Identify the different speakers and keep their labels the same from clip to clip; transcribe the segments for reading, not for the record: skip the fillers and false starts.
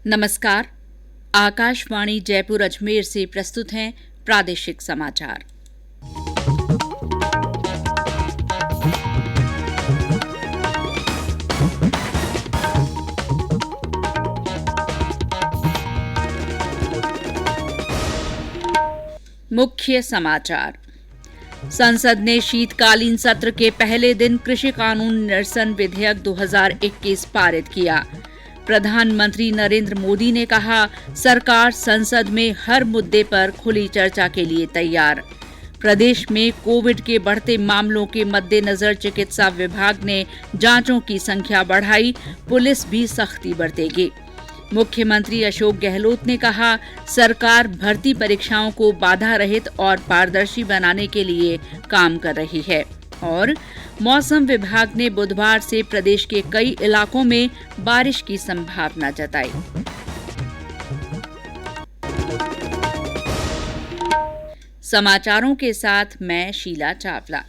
Speaker 1: नमस्कार। आकाशवाणी जयपुर अजमेर से प्रस्तुत हैं प्रादेशिक समाचार। मुख्य समाचार। संसद ने शीतकालीन सत्र के पहले दिन कृषि कानून निरसन विधेयक 2021 पारित किया। प्रधानमंत्री नरेंद्र मोदी ने कहा, सरकार संसद में हर मुद्दे पर खुली चर्चा के लिए तैयार। प्रदेश में कोविड के बढ़ते मामलों के मद्देनजर चिकित्सा विभाग ने जांचों की संख्या बढ़ाई, पुलिस भी सख्ती बरतेगी। मुख्यमंत्री अशोक गहलोत ने कहा, सरकार भर्ती परीक्षाओं को बाधा रहित और पारदर्शी बनाने के लिए काम कर रही है। और मौसम विभाग ने बुधवार से प्रदेश के कई इलाकों में बारिश की संभावना जताई। समाचारों के साथ मैं शीला चावला।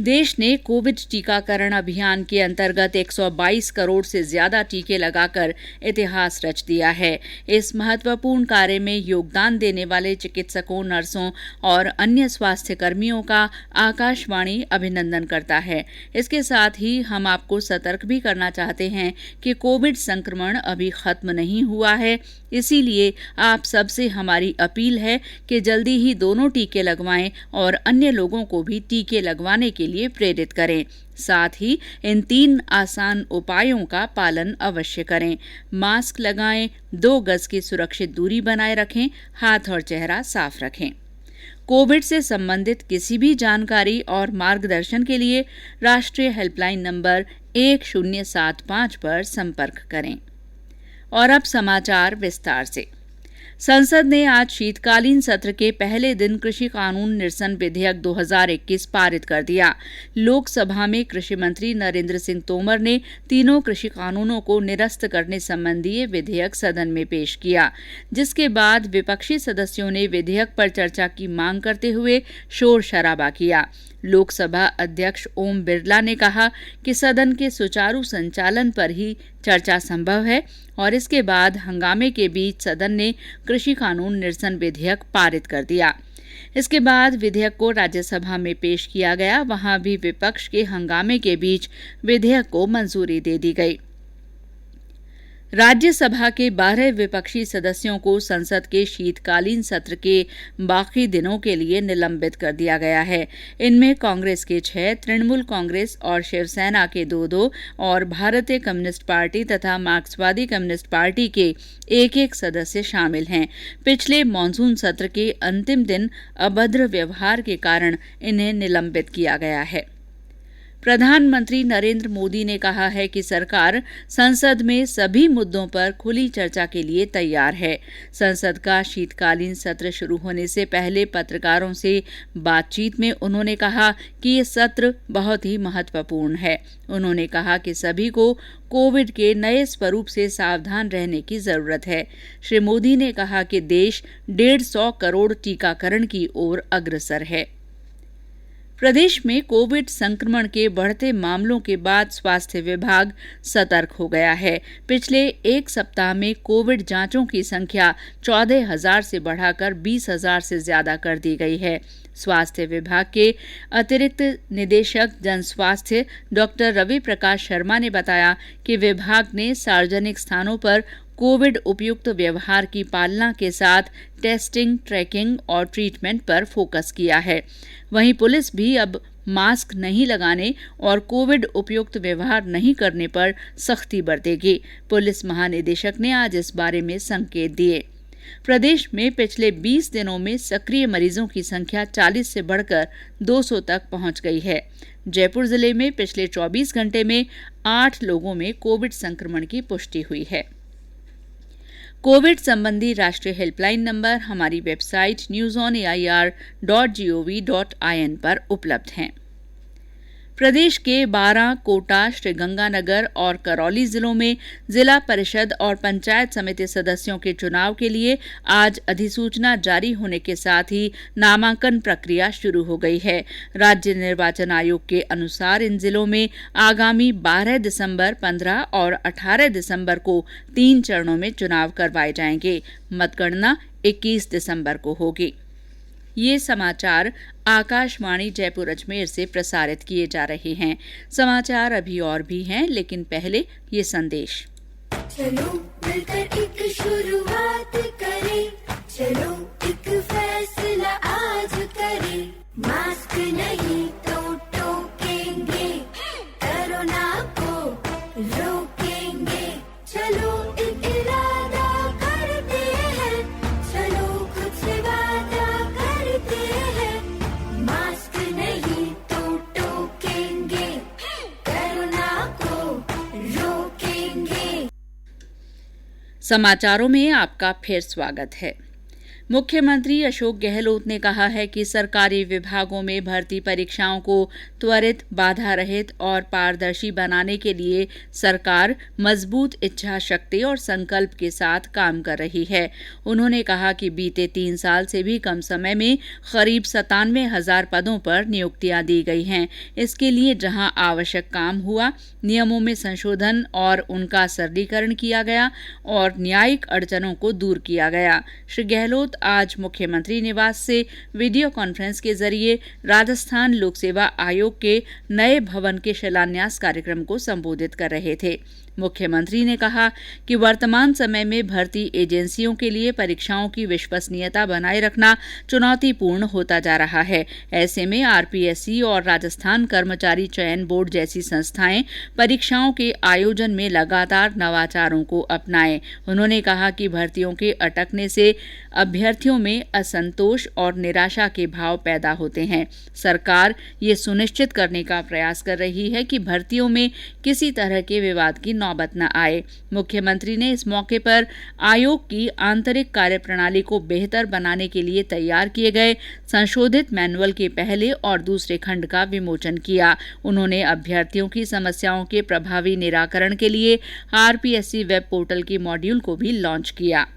Speaker 1: देश ने कोविड टीकाकरण अभियान के अंतर्गत 122 करोड़ से ज्यादा टीके लगाकर इतिहास रच दिया है। इस महत्वपूर्ण कार्य में योगदान देने वाले चिकित्सकों, नर्सों और अन्य स्वास्थ्य कर्मियों का आकाशवाणी अभिनंदन करता है। इसके साथ ही हम आपको सतर्क भी करना चाहते हैं कि कोविड संक्रमण अभी खत्म नहीं हुआ है। इसीलिए आप सबसे हमारी अपील है कि जल्दी ही दोनों टीके लगवाएं और अन्य लोगों को भी टीके लगवाने के लिए प्रेरित करें। साथ ही इन 3 आसान उपायों का पालन अवश्य करें। मास्क लगाएं, 2 गज की सुरक्षित दूरी बनाए रखें, हाथ और चेहरा साफ रखें। कोविड से संबंधित किसी भी जानकारी और मार्गदर्शन के लिए राष्ट्रीय हेल्पलाइन नंबर 1075 पर संपर्क करें। और अब समाचार विस्तार से। संसद ने आज शीतकालीन सत्र के पहले दिन कृषि कानून निरसन विधेयक 2021 पारित कर दिया। लोकसभा में कृषि मंत्री नरेंद्र सिंह तोमर ने तीनों कृषि कानूनों को निरस्त करने संबंधी ये विधेयक सदन में पेश किया, जिसके बाद विपक्षी सदस्यों ने विधेयक पर चर्चा की मांग करते हुए शोर शराबा किया। लोकसभा अध्यक्ष ओम बिरला ने कहा कि सदन के सुचारू संचालन पर ही चर्चा संभव है और इसके बाद हंगामे के बीच सदन ने कृषि कानून निरसन विधेयक पारित कर दिया। इसके बाद विधेयक को राज्यसभा में पेश किया गया। वहां भी विपक्ष के हंगामे के बीच विधेयक को मंजूरी दे दी गई। राज्यसभा के 12 विपक्षी सदस्यों को संसद के शीतकालीन सत्र के बाकी दिनों के लिए निलंबित कर दिया गया है। इनमें कांग्रेस के 6, तृणमूल कांग्रेस और शिवसेना के 2 और भारतीय कम्युनिस्ट पार्टी तथा मार्क्सवादी कम्युनिस्ट पार्टी के 1 सदस्य शामिल हैं। पिछले मानसून सत्र के अंतिम दिन अभद्र व्यवहार के कारण इन्हें निलंबित किया गया है। प्रधानमंत्री नरेंद्र मोदी ने कहा है कि सरकार संसद में सभी मुद्दों पर खुली चर्चा के लिए तैयार है। संसद का शीतकालीन सत्र शुरू होने से पहले पत्रकारों से बातचीत में उन्होंने कहा कि ये सत्र बहुत ही महत्वपूर्ण है। उन्होंने कहा कि सभी को कोविड के नए स्वरूप से सावधान रहने की जरूरत है। श्री मोदी ने कहा कि देश 150 करोड़ टीकाकरण की ओर अग्रसर है। प्रदेश में कोविड संक्रमण के बढ़ते मामलों के बाद स्वास्थ्य विभाग सतर्क हो गया है। पिछले 1 सप्ताह में कोविड जांचों की संख्या 14,000 से बढ़ाकर 20,000 से ज्यादा कर दी गई है। स्वास्थ्य विभाग के अतिरिक्त निदेशक जन स्वास्थ्य डॉक्टर रवि प्रकाश शर्मा ने बताया कि विभाग ने सार्वजनिक स्थानों पर कोविड उपयुक्त व्यवहार की पालना के साथ टेस्टिंग, ट्रैकिंग और ट्रीटमेंट पर फोकस किया है। वहीं पुलिस भी अब मास्क नहीं लगाने और कोविड उपयुक्त व्यवहार नहीं करने पर सख्ती बरतेगी। पुलिस महानिदेशक ने आज इस बारे में संकेत दिए। प्रदेश में पिछले 20 दिनों में सक्रिय मरीजों की संख्या 40 से बढ़कर 200 तक पहुंच गई है। जयपुर जिले में पिछले 24 घंटे में 8 लोगों में कोविड संक्रमण की पुष्टि हुई है। कोविड संबंधी राष्ट्रीय हेल्पलाइन नंबर हमारी वेबसाइट newsonair.gov.in पर उपलब्ध हैं। प्रदेश के 12 कोटा, श्रीगंगानगर और करौली जिलों में जिला परिषद और पंचायत समिति सदस्यों के चुनाव के लिए आज अधिसूचना जारी होने के साथ ही नामांकन प्रक्रिया शुरू हो गई है। राज्य निर्वाचन आयोग के अनुसार इन जिलों में आगामी 12 दिसंबर, 15 और 18 दिसंबर को 3 चरणों में चुनाव करवाए जाएंगे। मतगणना 21 दिसंबर को होगी। ये समाचार आकाशवाणी जयपुर अजमेर से प्रसारित किए जा रहे हैं। समाचार अभी और भी हैं, लेकिन पहले ये संदेश।
Speaker 2: चलो मिलकर एक शुरुआत करें, चलो एक फैसला आज करें, मास्क नहीं तो टोकेंगे, कोरोना को रोकेंगे, चलो एक इरादा करते हैं, चलो कुछ वादा करते हैं, मास्क नहीं तो टोकेंगे, कोरोना को रोकेंगे।
Speaker 1: समाचारों में आपका फिर स्वागत है। मुख्यमंत्री अशोक गहलोत ने कहा है कि सरकारी विभागों में भर्ती परीक्षाओं को त्वरित, बाधा रहित और पारदर्शी बनाने के लिए सरकार मजबूत इच्छा शक्ति और संकल्प के साथ काम कर रही है। उन्होंने कहा कि बीते 3 साल से भी कम समय में करीब 97,000 पदों पर नियुक्तियां दी गई हैं। इसके लिए जहां आवश्यक काम हुआ, नियमों में संशोधन और उनका सरलीकरण किया गया और न्यायिक अड़चनों को दूर किया गया। श्री गहलोत आज मुख्यमंत्री निवास से वीडियो कॉन्फ्रेंस के जरिए राजस्थान लोक सेवा आयोग के नए भवन के शिलान्यास कार्यक्रम को संबोधित कर रहे थे। मुख्यमंत्री ने कहा कि वर्तमान समय में भर्ती एजेंसियों के लिए परीक्षाओं की विश्वसनीयता बनाए रखना चुनौतीपूर्ण होता जा रहा है। ऐसे में आरपीएससी और राजस्थान कर्मचारी चयन बोर्ड जैसी संस्थाएं परीक्षाओं के आयोजन में लगातार नवाचारों को अपनाएं। उन्होंने कहा कि भर्तियों के अटकने से अभ्यर्थियों में असंतोष और निराशा के भाव पैदा होते हैं। सरकार ये सुनिश्चित करने का प्रयास कर रही है कि भर्तियों में किसी तरह के विवाद की नौबत न आए। मुख्यमंत्री ने इस मौके पर आयोग की आंतरिक कार्यप्रणाली को बेहतर बनाने के लिए तैयार किए गए संशोधित मैनुअल के पहले और दूसरे खंड का विमोचन किया। उन्होंने अभ्यर्थियों की समस्याओं के प्रभावी निराकरण के लिए आरपीएससी वेब पोर्टल के मॉड्यूल को भी लॉन्च किया।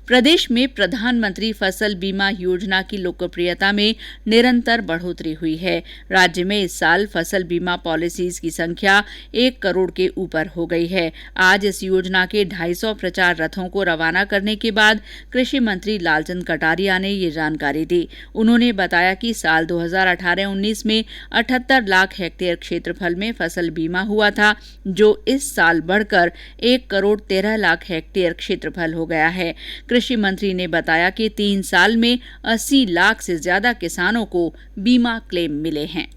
Speaker 1: प्रदेश में प्रधानमंत्री फसल बीमा योजना की लोकप्रियता में निरंतर बढ़ोतरी हुई है। राज्य में इस साल फसल बीमा पॉलिसीज की संख्या 1 करोड़ के ऊपर हो गई है। आज इस योजना के 250 प्रचार रथों को रवाना करने के बाद कृषि मंत्री लालचंद कटारिया ने ये जानकारी दी। उन्होंने बताया कि साल 2018-19 में 78 लाख हेक्टेयर क्षेत्रफल में फसल बीमा हुआ था, जो इस साल बढ़कर 1 करोड़ 13 लाख हेक्टेयर क्षेत्रफल हो गया है। कृषि मंत्री ने बताया कि 3 साल में 80 लाख से ज्यादा किसानों को बीमा क्लेम मिले हैं।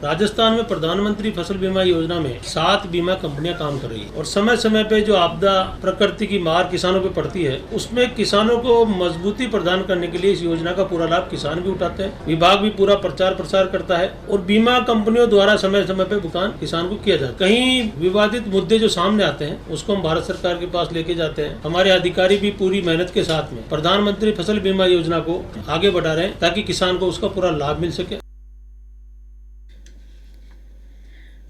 Speaker 3: राजस्थान में प्रधानमंत्री फसल बीमा योजना में 7 बीमा कंपनियां काम कर रही है और समय समय पे जो आपदा, प्रकृति की मार किसानों पे पड़ती है, उसमें किसानों को मजबूती प्रदान करने के लिए इस योजना का पूरा लाभ किसान भी उठाते हैं। विभाग भी पूरा प्रचार प्रसार करता है और बीमा कंपनियों द्वारा समय समय पे भुगतान किसान को किया जाता है। कहीं विवादित मुद्दे जो सामने आते हैं उसको हम भारत सरकार के पास लेके जाते हैं। हमारे अधिकारी भी पूरी मेहनत के साथ में प्रधानमंत्री फसल बीमा योजना को आगे बढ़ा रहे हैं ताकि किसान को उसका पूरा लाभ मिल सके।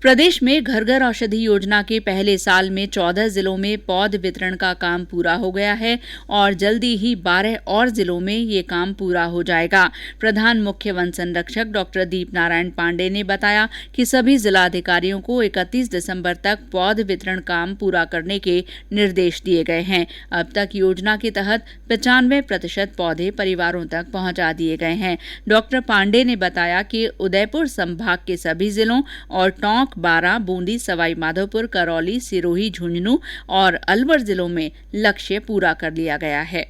Speaker 1: प्रदेश में घर घर औषधि योजना के पहले साल में 14 जिलों में पौध वितरण का काम पूरा हो गया है और जल्दी ही 12 और जिलों में ये काम पूरा हो जाएगा। प्रधान मुख्य वन संरक्षक डॉक्टर दीप नारायण पांडे ने बताया कि सभी जिलाधिकारियों को 31 दिसंबर तक पौध वितरण काम पूरा करने के निर्देश दिए गए हैं। अब तक योजना के तहत 95% पौधे परिवारों तक पहुंचा दिए गए हैं। डॉक्टर पांडे ने बताया कि उदयपुर संभाग के सभी जिलों और टोंक, बारां, बूंदी, सवाई माधोपुर, करौली, सिरोही, झुंझुनू और अलवर जिलों में लक्ष्य पूरा कर लिया गया है।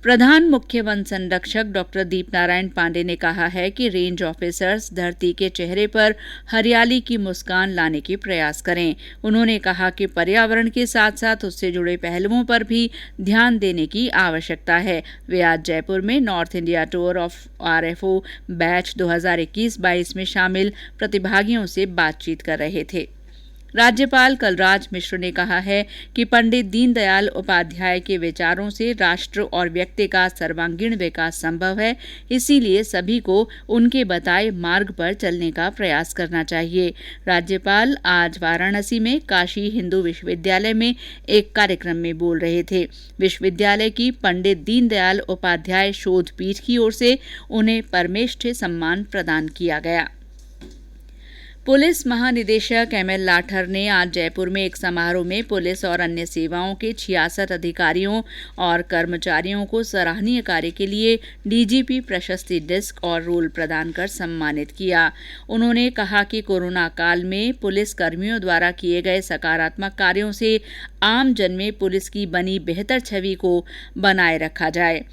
Speaker 1: प्रधान मुख्य वन संरक्षक डॉक्टर दीप नारायण पांडे ने कहा है कि रेंज ऑफिसर्स धरती के चेहरे पर हरियाली की मुस्कान लाने के प्रयास करें। उन्होंने कहा कि पर्यावरण के साथ साथ उससे जुड़े पहलुओं पर भी ध्यान देने की आवश्यकता है। वे आज जयपुर में north India tour of RFO batch 2021-22 में शामिल प्रतिभागियों से बातचीत कर रहे थे। राज्यपाल कलराज मिश्र ने कहा है कि पंडित दीनदयाल उपाध्याय के विचारों से राष्ट्र और व्यक्ति का सर्वांगीण विकास संभव है, इसीलिए सभी को उनके बताए मार्ग पर चलने का प्रयास करना चाहिए। राज्यपाल आज वाराणसी में काशी हिंदू विश्वविद्यालय में एक कार्यक्रम में बोल रहे थे। विश्वविद्यालय की पंडित दीनदयाल उपाध्याय शोध पीठ की ओर से उन्हें परमेष्ठी सम्मान प्रदान किया गया। पुलिस महानिदेशक एमएल लाठर ने आज जयपुर में एक समारोह में पुलिस और अन्य सेवाओं के 66 अधिकारियों और कर्मचारियों को सराहनीय कार्य के लिए डीजीपी प्रशस्ति डिस्क और रोल प्रदान कर सम्मानित किया। उन्होंने कहा कि कोरोना काल में पुलिस कर्मियों द्वारा किए गए सकारात्मक कार्यों से आम जन में पुलिस की बनी बेहतर छवि को बनाए रखा जाए।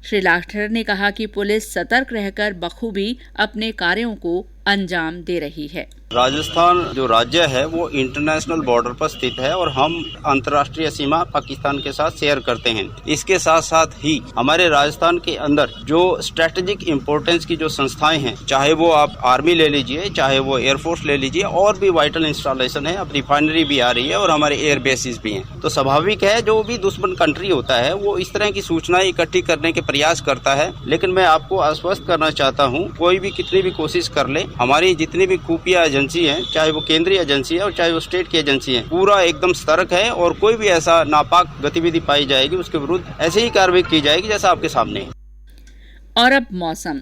Speaker 1: श्री लाठर ने कहा कि पुलिस सतर्क रहकर बखूबी अपने कार्यों को अंजाम दे रही है।
Speaker 4: राजस्थान जो राज्य है वो इंटरनेशनल बॉर्डर पर स्थित है और हम अंतर्राष्ट्रीय सीमा पाकिस्तान के साथ शेयर करते हैं। इसके साथ साथ ही हमारे राजस्थान के अंदर जो स्ट्रेटेजिक इम्पोर्टेंस की जो संस्थाएं हैं, चाहे वो आप आर्मी ले लीजिए, चाहे वो एयरफोर्स ले लीजिए, और भी वाइटल इंस्टॉलेशन है। अब रिफाइनरी भी आ रही है और हमारे एयर बेसिस भी हैं। तो स्वाभाविक है जो भी दुश्मन कंट्री होता है वो इस तरह की सूचनाएं इकट्ठी करने के प्रयास करता है। लेकिन मैं आपको आश्वस्त करना चाहता हूँ, कोई भी कितनी भी कोशिश कर ले, हमारी जितनी भी खुफिया एजेंसी है, चाहे वो केंद्रीय एजेंसी है और चाहे वो स्टेट की एजेंसी है, पूरा एकदम सतर्क है और कोई भी ऐसा नापाक गतिविधि पाई जाएगी उसके विरुद्ध ऐसे ही कार्रवाई की जाएगी जैसा आपके सामने है।
Speaker 1: और अब मौसम।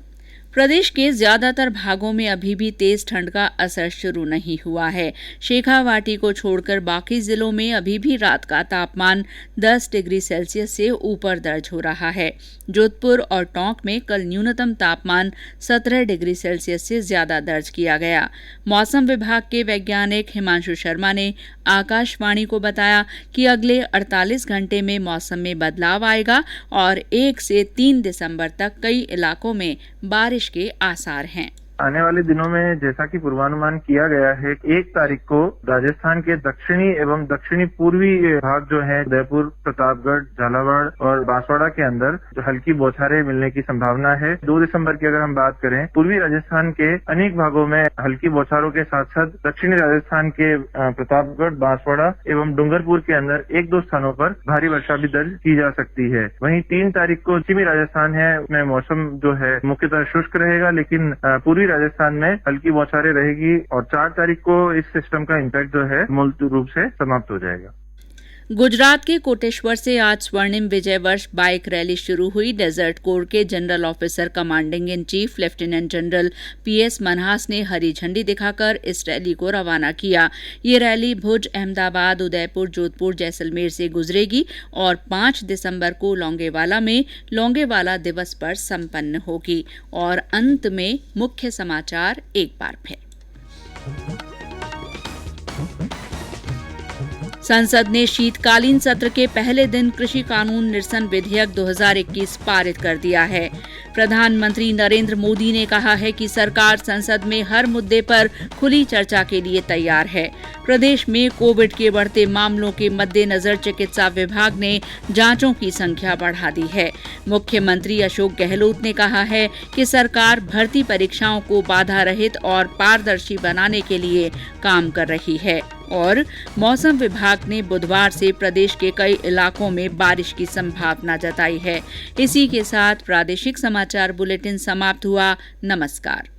Speaker 1: प्रदेश के ज्यादातर भागों में अभी भी तेज ठंड का असर शुरू नहीं हुआ है। शेखावाटी को छोड़कर बाकी जिलों में अभी भी रात का तापमान 10 डिग्री सेल्सियस से ऊपर दर्ज हो रहा है। जोधपुर और टोंक में कल न्यूनतम तापमान 17 डिग्री सेल्सियस से ज्यादा दर्ज किया गया। मौसम विभाग के वैज्ञानिक हिमांशु शर्मा ने आकाशवाणी को बताया कि अगले 48 घंटे में मौसम में बदलाव आएगा और 1 से 3 दिसंबर तक कई इलाकों में बारिश के आसार हैं।
Speaker 5: आने वाले दिनों में जैसा कि पूर्वानुमान किया गया है, 1 तारीख को राजस्थान के दक्षिणी एवं दक्षिणी पूर्वी भाग जो है उदयपुर, प्रतापगढ़, झालावाड़ और बांसवाड़ा के अंदर जो हल्की बौछारें मिलने की संभावना है। 2 दिसंबर की अगर हम बात करें, पूर्वी राजस्थान के अनेक भागों में हल्की बौछारों के साथ साथ दक्षिणी राजस्थान के प्रतापगढ़, बांसवाड़ा एवं डूंगरपुर के अंदर 1-2 स्थानों पर भारी वर्षा भी दर्ज की जा सकती है। वहीं 3 तारीख को पश्चिमी राजस्थान है, उसमें मौसम जो है मुख्यतः शुष्क रहेगा, लेकिन पूर्वी राजस्थान में हल्की बौछारें रहेगी और 4 तारीख को इस सिस्टम का इम्पैक्ट जो है मूल रूप से समाप्त हो जाएगा।
Speaker 1: गुजरात के कोटेश्वर से आज स्वर्णिम विजय वर्ष बाइक रैली शुरू हुई। डेजर्ट कोर के general officer commanding in chief lieutenant general PS Manhas ने हरी झंडी दिखाकर इस रैली को रवाना किया। ये रैली भुज, अहमदाबाद, उदयपुर, जोधपुर, जैसलमेर से गुजरेगी और 5 दिसंबर को लोंगेवाला में लोंगेवाला दिवस पर संपन्न होगी। और अंत में मुख्य समाचार एक बार फिर। संसद ने शीतकालीन सत्र के पहले दिन कृषि कानून निरसन विधेयक 2021 पारित कर दिया है। प्रधानमंत्री नरेंद्र मोदी ने कहा है कि सरकार संसद में हर मुद्दे पर खुली चर्चा के लिए तैयार है। प्रदेश में कोविड के बढ़ते मामलों के मद्देनजर चिकित्सा विभाग ने जांचों की संख्या बढ़ा दी है। मुख्यमंत्री अशोक गहलोत ने कहा है कि सरकार भर्ती परीक्षाओं को बाधा रहित और पारदर्शी बनाने के लिए काम कर रही है। और मौसम विभाग ने बुधवार से प्रदेश के कई इलाकों में बारिश की संभावना जताई है। इसी के साथ प्रादेशिक समाचार बुलेटिन समाप्त हुआ। नमस्कार।